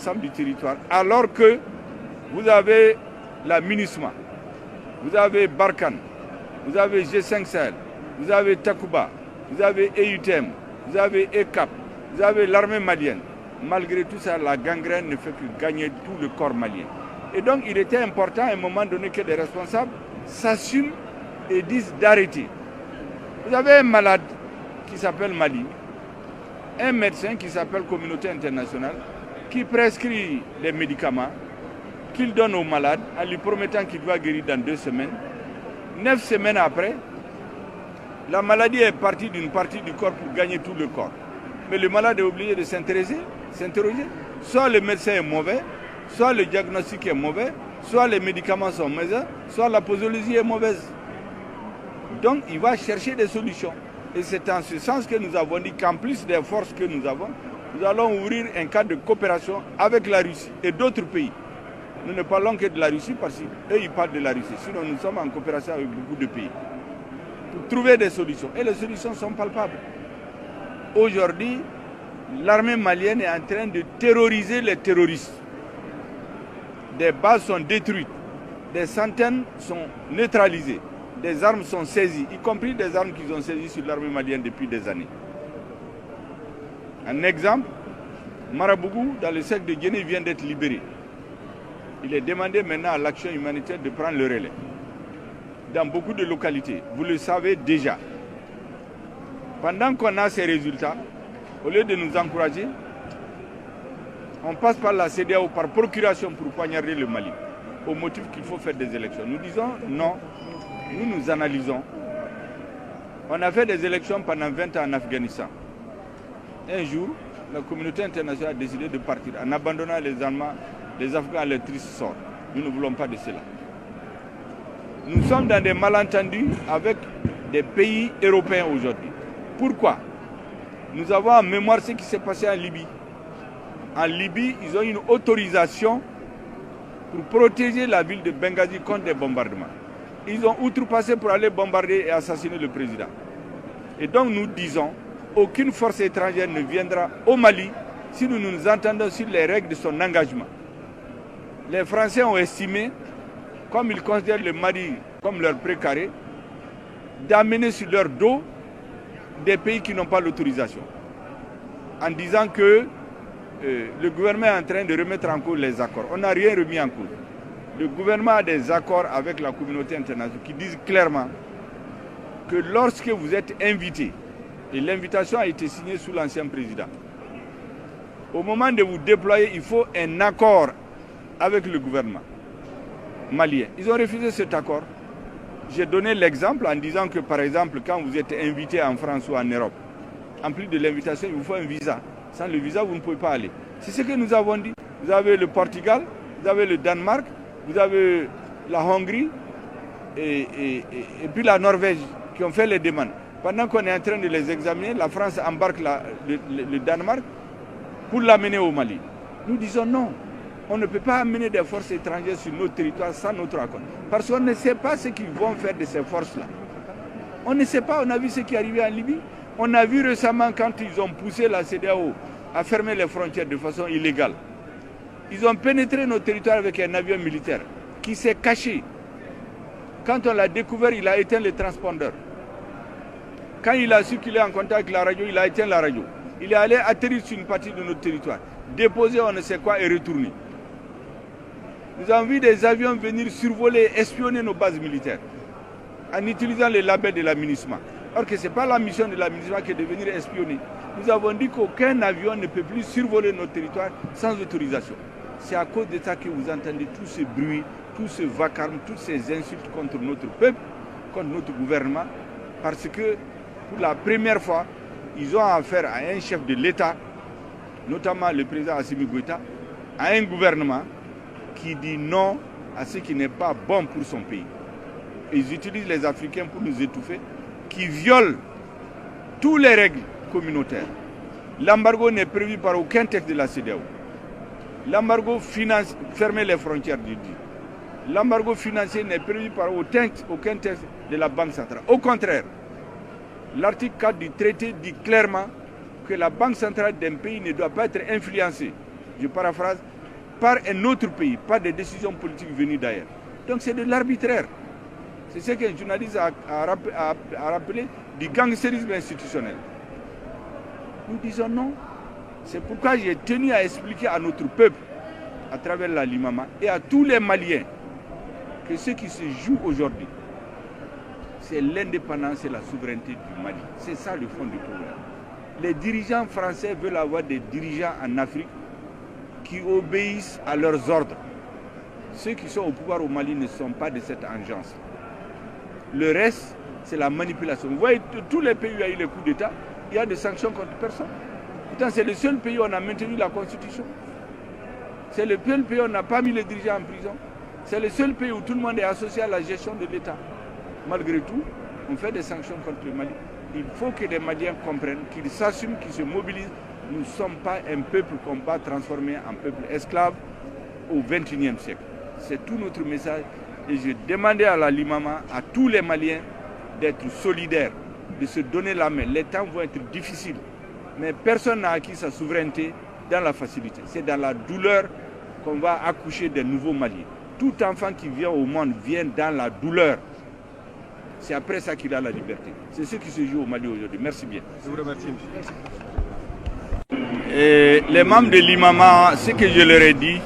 l'ensemble du territoire, alors que vous avez la MINUSMA, vous avez Barkhane, vous avez G5 Sahel, vous avez Takuba, vous avez EUTM, vous avez ECAP, vous avez l'armée malienne. Malgré tout ça, la gangrène ne fait que gagner tout le corps malien. Et donc, il était important à un moment donné que les responsables s'assument et disent d'arrêter. Vous avez un malade qui s'appelle Mali, un médecin qui s'appelle Communauté internationale, qui prescrit des médicaments, qu'il donne au malade en lui promettant qu'il va guérir dans 2 semaines. 9 semaines après, la maladie est partie d'une partie du corps pour gagner tout le corps. Mais le malade est obligé de s'interroger. Soit le médecin est mauvais, soit le diagnostic est mauvais, soit les médicaments sont mauvais, soit la posologie est mauvaise. Donc il va chercher des solutions. Et c'est en ce sens que nous avons dit qu'en plus des forces que nous avons, nous allons ouvrir un cadre de coopération avec la Russie et d'autres pays. Nous ne parlons que de la Russie parce qu'eux, ils parlent de la Russie. Sinon, nous sommes en coopération avec beaucoup de pays pour trouver des solutions. Et les solutions sont palpables. Aujourd'hui, l'armée malienne est en train de terroriser les terroristes. Des bases sont détruites, des centaines sont neutralisées, des armes sont saisies, y compris des armes qu'ils ont saisies sur l'armée malienne depuis des années. Un exemple, Marabougou, dans le cercle de Guinée, vient d'être libéré. Il est demandé maintenant à l'action humanitaire de prendre le relais. Dans beaucoup de localités, vous le savez déjà. Pendant qu'on a ces résultats, au lieu de nous encourager, on passe par la CEDEAO par procuration pour poignarder le Mali, au motif qu'il faut faire des élections. Nous disons non, nous analysons. On a fait des élections pendant 20 ans en Afghanistan. Un jour, la communauté internationale a décidé de partir en abandonnant les Allemands, les Afghans à leur triste sort. Nous ne voulons pas de cela. Nous sommes dans des malentendus avec des pays européens aujourd'hui. Pourquoi? Nous avons en mémoire ce qui s'est passé en Libye. En Libye, ils ont une autorisation pour protéger la ville de Benghazi contre des bombardements. Ils ont outrepassé pour aller bombarder et assassiner le président. Et donc nous disons, aucune force étrangère ne viendra au Mali si nous nous entendons sur les règles de son engagement. Les Français ont estimé, comme ils considèrent le Mali comme leur précaré, d'amener sur leur dos des pays qui n'ont pas l'autorisation. En disant que le gouvernement est en train de remettre en cause les accords. On n'a rien remis en cause. Le gouvernement a des accords avec la communauté internationale qui disent clairement que lorsque vous êtes invité, et l'invitation a été signée sous l'ancien président, au moment de vous déployer, il faut un accord avec le gouvernement malien. Ils ont refusé cet accord. J'ai donné l'exemple en disant que, par exemple, quand vous êtes invité en France ou en Europe, en plus de l'invitation, il vous faut un visa. Sans le visa, vous ne pouvez pas aller. C'est ce que nous avons dit. Vous avez le Portugal, vous avez le Danemark, vous avez la Hongrie et puis la Norvège qui ont fait les demandes. Pendant qu'on est en train de les examiner, la France embarque le Danemark pour l'amener au Mali. Nous disons non. On ne peut pas amener des forces étrangères sur notre territoire sans notre accord. Parce qu'on ne sait pas ce qu'ils vont faire de ces forces-là. On ne sait pas, on a vu ce qui est arrivé en Libye. On a vu récemment quand ils ont poussé la CEDEAO à fermer les frontières de façon illégale. Ils ont pénétré nos territoires avec un avion militaire qui s'est caché. Quand on l'a découvert, il a éteint les transpondeurs. Quand il a su qu'il est en contact avec la radio, il a éteint la radio. Il est allé atterrir sur une partie de notre territoire, déposer on ne sait quoi et retourner. Nous avons vu des avions venir survoler et espionner nos bases militaires en utilisant les labels de la MINUSMA. Or que ce n'est pas la mission de la MINUSMA que de venir espionner. Nous avons dit qu'aucun avion ne peut plus survoler notre territoire sans autorisation. C'est à cause de ça que vous entendez tout ce bruit, tout ce vacarme, toutes ces insultes contre notre peuple, contre notre gouvernement, parce que pour la première fois, ils ont affaire à un chef de l'État, notamment le président Assimi Goïta, à un gouvernement qui dit non à ce qui n'est pas bon pour son pays. Ils utilisent les Africains pour nous étouffer, qui violent toutes les règles communautaires. L'embargo n'est prévu par aucun texte de la CEDEAO. L'embargo finance, fermer les frontières du dit. L'embargo financier n'est prévu par aucun texte de la Banque centrale. Au contraire, l'article 4 du traité dit clairement que la Banque centrale d'un pays ne doit pas être influencée, je paraphrase, par un autre pays, par des décisions politiques venues d'ailleurs. Donc c'est de l'arbitraire. C'est ce qu'un journaliste a rappelé du gangstérisme institutionnel. Nous disons non. C'est pourquoi j'ai tenu à expliquer à notre peuple, à travers la Limama, et à tous les Maliens, que ce qui se joue aujourd'hui, c'est l'indépendance et la souveraineté du Mali. C'est ça le fond du problème. Les dirigeants français veulent avoir des dirigeants en Afrique qui obéissent à leurs ordres. Ceux qui sont au pouvoir au Mali ne sont pas de cette engeance. Le reste, c'est la manipulation. Vous voyez, tous les pays où il y a eu les coups d'État, il y a des sanctions contre personne. Pourtant, c'est le seul pays où on a maintenu la Constitution. C'est le seul pays où on n'a pas mis les dirigeants en prison. C'est le seul pays où tout le monde est associé à la gestion de l'État. Malgré tout, on fait des sanctions contre le Mali. Il faut que les Maliens comprennent, qu'ils s'assument, qu'ils se mobilisent. Nous ne sommes pas un peuple qu'on va transformer en peuple esclave au XXIe siècle. C'est tout notre message. Et je demandais à la Limama, à tous les Maliens, d'être solidaires, de se donner la main. Les temps vont être difficiles, mais personne n'a acquis sa souveraineté dans la facilité. C'est dans la douleur qu'on va accoucher des nouveaux Maliens. Tout enfant qui vient au monde vient dans la douleur. C'est après ça qu'il a la liberté. C'est ce qui se joue au Mali aujourd'hui. Merci bien. Je vous remercie. Et les membres de l'Imama, ce que je leur ai dit,